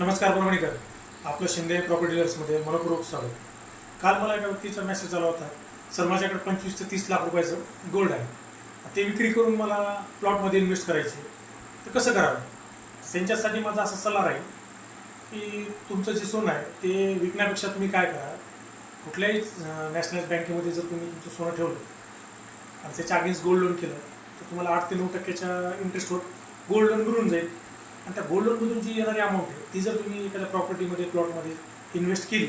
नमस्कार प्रमाणिकर, आपलं शिंदे प्रॉपर्टी डीलर्समध्ये मनपूर्वक स्वागत. काल मला एका व्यक्तीचा मेसेज आला होता, सर माझ्याकडे 25 ते 30 लाख रुपयाचं गोल्ड आहे, ते विक्री करून मला प्लॉटमध्ये इन्व्हेस्ट करायचे, तर कसं करावं? त्यांच्यासाठी माझा असा सल्ला राहील की तुमचं जे सोनं आहे ते विकण्यापेक्षा तुम्ही काय करा, कुठल्याही नॅशनल बँकेमध्ये जर तुम्ही तुमचं सोनं ठेवलं आणि त्याच्या अगेन्स्ट गोल्ड लोन केलं तर तुम्हाला 8 ते 9% इंटरेस्टवर गोल्ड लोन मिळून जाईल. आणि त्या गोल्ड लोनमधून जी येणारी अमाऊंट आहे ती जर तुम्ही एखाद्या प्रॉपर्टीमध्ये प्लॉटमध्ये इन्व्हेस्ट केली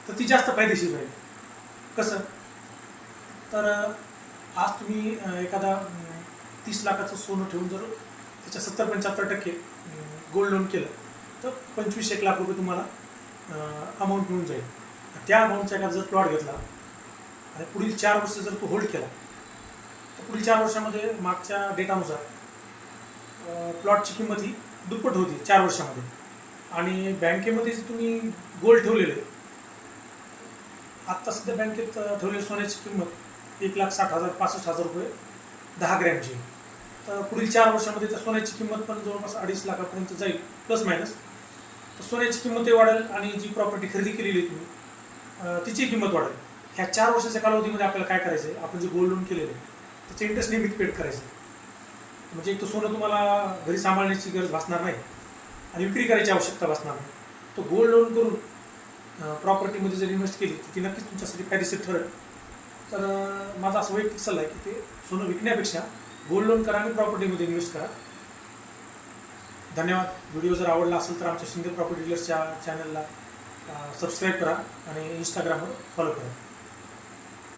तर ती जास्त फायदेशीर राहील. कसं तर आज तुम्ही एखादा 30 लाखाचं सोनं ठेवून जर त्याच्या 70-75% गोल्ड लोन केलं तर 25-1 लाख रुपये तुम्हाला अमाऊंट मिळून जाईल. त्या अमाऊंटचा एखादा जर प्लॉट घेतला आणि पुढील 4 वर्ष जर तो होल्ड केला तर पुढील 4 वर्षामध्ये मागच्या डेटानुसार प्लॉटची किंमत ही दुप्पट होती 4 वर्षामध्ये. आणि बँकेमध्ये जे तुम्ही गोल्ड ठेवलेले, आत्ता सध्या बँकेत ठेवलेली सोन्याची किंमत 1,60,000 65,000 रुपये 10 ग्रॅमची. तर पुढील 4 वर्षामध्ये त्या सोन्याची किंमत पण जवळपास 2.5 लाखापर्यंत जाईल प्लस मायनस. तर सोन्याची किंमतही वाढेल आणि जी प्रॉपर्टी खरेदी केलेली आहे तुम्ही तिची किंमत वाढेल. ह्या 4 वर्षाच्या कालावधीमध्ये आपल्याला काय करायचं आहे, आपण जे गोल्ड लोन केलेलं आहे त्याचे इंटरेस्ट नेहमी पेड करायचं. म्हणजे एक तर सोनं तुम्हाला घरी सांभाळण्याची गरज भासणार नाही आणि विक्री करायची आवश्यकता भासणार नाही. तो गोल्ड लोन करून प्रॉपर्टीमध्ये जर इन्व्हेस्ट केली तर ती नक्कीच तुमच्यासाठी फायदेशीर ठरेल. तर माझा असा वैयक्तिक सल्ला आहे की ते सोनं विकण्यापेक्षा गोल्ड लोन करा आणि प्रॉपर्टीमध्ये इन्व्हेस्ट करा. धन्यवाद. व्हिडिओ जर आवडला असेल तर आमच्या शिंदे प्रॉपर्टी डीलर्सच्या चॅनलला सबस्क्राईब करा आणि इंस्टाग्रामवर फॉलो करा.